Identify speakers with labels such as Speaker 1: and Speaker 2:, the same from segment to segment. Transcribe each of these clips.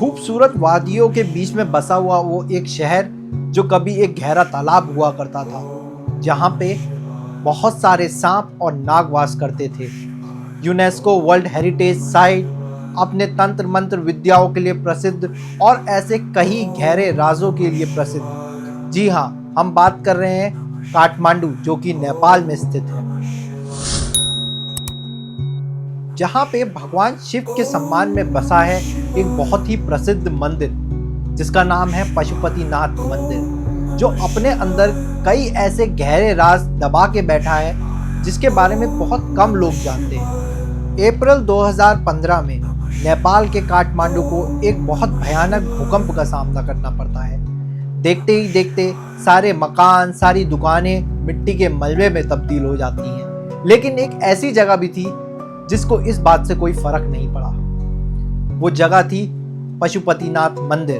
Speaker 1: खूबसूरत वादियों के बीच में बसा हुआ वो एक शहर जो कभी एक गहरा तालाब हुआ करता था, जहाँ पे बहुत सारे सांप और नाग वास करते थे। यूनेस्को वर्ल्ड हेरिटेज साइट अपने तंत्र मंत्र विद्याओं के लिए प्रसिद्ध और ऐसे कई गहरे राजों के लिए प्रसिद्ध। जी हाँ, हम बात कर रहे हैं काठमांडू, जो कि नेपाल में स्थित है, जहाँ पे भगवान शिव के सम्मान में बसा है एक बहुत ही प्रसिद्ध मंदिर, जिसका नाम है पशुपतिनाथ मंदिर, जो अपने अंदर कई ऐसे गहरे राज दबा के बैठा है जिसके बारे में बहुत कम लोग जानते हैं। अप्रैल 2015 में नेपाल के काठमांडू को एक बहुत भयानक भूकंप का सामना करना पड़ता है। देखते ही देखते सारे मकान, सारी दुकानें मिट्टी के मलबे में तब्दील हो जाती हैं। लेकिन एक ऐसी जगह भी थी जिसको इस बात से कोई फर्क नहीं पड़ा। वो जगह थी पशुपतिनाथ मंदिर।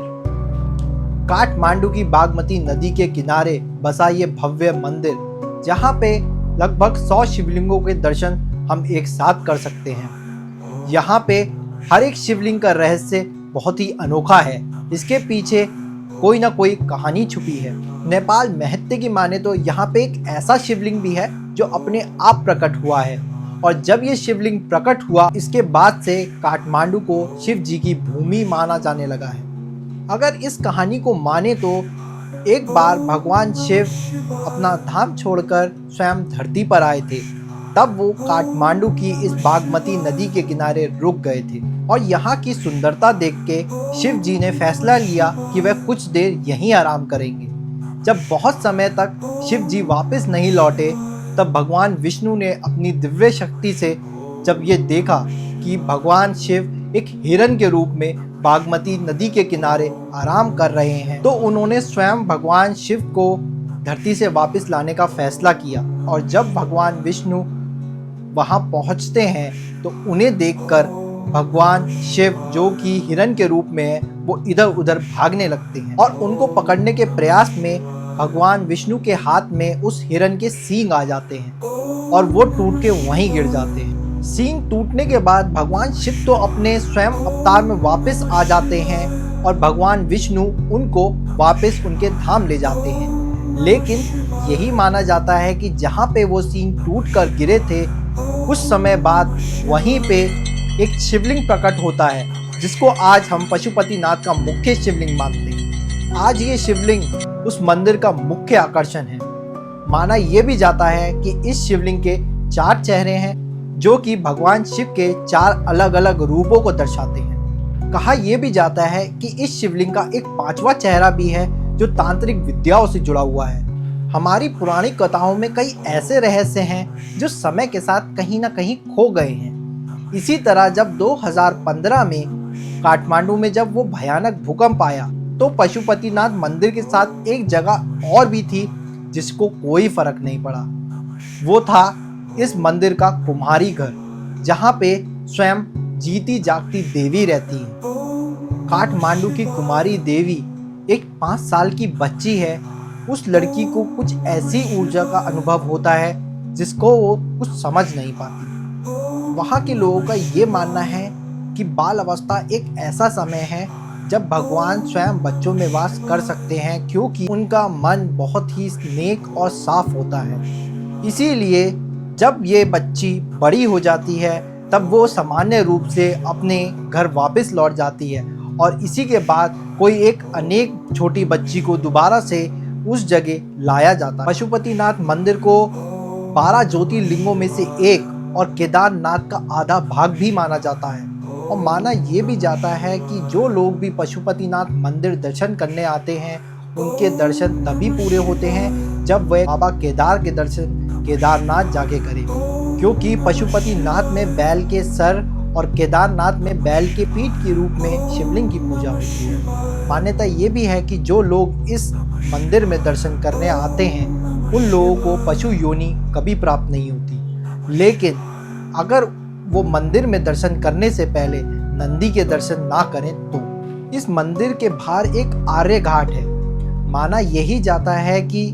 Speaker 1: काठमांडू की बागमती नदी के किनारे बसा ये भव्य मंदिर, जहाँ पे लगभग 100 शिवलिंगों के दर्शन हम एक साथ कर सकते हैं। यहाँ पे हर एक शिवलिंग का रहस्य बहुत ही अनोखा है। इसके पीछे कोई ना कोई कहानी छुपी है। नेपाल महत्व की माने तो यहाँ पे एक ऐसा शिवलिंग भी है जो अपने आप प्रकट हुआ है, और जब ये शिवलिंग प्रकट हुआ, इसके बाद से काठमांडू को शिव जी की भूमि माना जाने लगा है। अगर इस कहानी को माने तो एक बार भगवान शिव अपना धाम छोड़कर स्वयं धरती पर आए थे, तब वो काठमांडू की इस बागमती नदी के किनारे रुक गए थे, और यहाँ की सुंदरता देख के शिव जी ने फैसला लिया कि वह कुछ देर यहीं आराम करेंगे। जब बहुत समय तक शिव जी वापस नहीं लौटे, तब भगवान विष्णु ने अपनी दिव्य शक्ति से जब ये देखा कि भगवान शिव एक हिरन के रूप में बागमती नदी के किनारे आराम कर रहे हैं, तो उन्होंने स्वयं भगवान शिव को धरती से वापस लाने का फैसला किया। और जब भगवान विष्णु वहां पहुंचते हैं तो उन्हें देखकर भगवान शिव, जो कि हिरन के रूप में है, वो इधर उधर भागने लगते हैं, और उनको पकड़ने के प्रयास में भगवान विष्णु के हाथ में उस हिरन के सींग आ जाते हैं, और वो टूट के वहीं गिर जाते हैं। सींग टूटने के बाद भगवान शिव तो अपने स्वयं अवतार में वापस आ जाते हैं, और भगवान विष्णु उनको वापस उनके धाम ले जाते हैं। लेकिन यही माना जाता है कि जहाँ पे वो सींग टूट कर गिरे थे, कुछ समय बाद वहीं पे एक शिवलिंग प्रकट होता है, जिसको आज हम पशुपतिनाथ का मुख्य शिवलिंग मानते हैं। आज ये शिवलिंग उस मंदिर का मुख्य आकर्षण है। माना यह भी जाता है कि इस शिवलिंग के 4 चेहरे हैं, जो कि भगवान शिव के 4 अलग अलग रूपों को दर्शाते हैं। कहा यह भी जाता है कि इस शिवलिंग का एक 5वां चेहरा भी है, जो तांत्रिक विद्याओं से जुड़ा हुआ है। हमारी पुरानी कथाओं में कई ऐसे रहस्य हैं जो समय के साथ कहीं ना कहीं खो गए हैं। इसी तरह जब 2015 में काठमांडू में जब वो भयानक भूकंप आया, तो पशुपतिनाथ मंदिर के साथ एक जगह और भी थी जिसको कोई फर्क नहीं पड़ा। वो था इस मंदिर का कुम्हारी घर, जहाँ पे स्वयं जीती जागती देवी रहती है। काठमांडू की कुमारी देवी एक 5 साल की बच्ची है। उस लड़की को कुछ ऐसी ऊर्जा का अनुभव होता है जिसको वो कुछ समझ नहीं पाती। वहाँ के लोगों का ये मानना है कि बाल अवस्था एक ऐसा समय है जब भगवान स्वयं बच्चों में वास कर सकते हैं, क्योंकि उनका मन बहुत ही नेक और साफ होता है। इसीलिए जब ये बच्ची बड़ी हो जाती है, तब वो सामान्य रूप से अपने घर वापस लौट जाती है, और इसी के बाद कोई एक अनेक छोटी बच्ची को दोबारा से उस जगह लाया जाता है। पशुपतिनाथ मंदिर को 12 ज्योतिर्लिंगों में से एक और केदारनाथ का आधा भाग भी माना जाता है। और माना ये भी जाता है कि जो लोग भी पशुपतिनाथ मंदिर दर्शन करने आते हैं, उनके दर्शन तभी पूरे होते हैं जब वह बाबा केदार के दर्शन केदारनाथ जाके करें, क्योंकि पशुपतिनाथ में बैल के सर और केदारनाथ में बैल के पीठ के रूप में शिवलिंग की पूजा होती है। मान्यता ये भी है कि जो लोग इस मंदिर में दर्शन करने आते हैं, उन लोगों को पशु योनि कभी प्राप्त नहीं होती। लेकिन अगर वो मंदिर में दर्शन करने से पहले नंदी के दर्शन ना करें तो इस मंदिर के बाहर एक आर्य घाट है। माना यही जाता है कि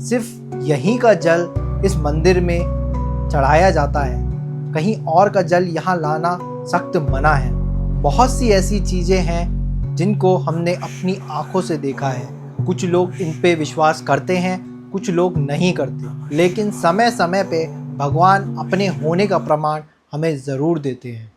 Speaker 1: सिर्फ यहीं का जल इस मंदिर में चढ़ाया जाता है, कहीं और का जल यहाँ लाना सख्त मना है। बहुत सी ऐसी चीज़ें हैं जिनको हमने अपनी आंखों से देखा है। कुछ लोग इन पे विश्वास करते हैं, कुछ लोग नहीं करते, लेकिन समय समय पे भगवान अपने होने का प्रमाण हमें ज़रूर देते हैं।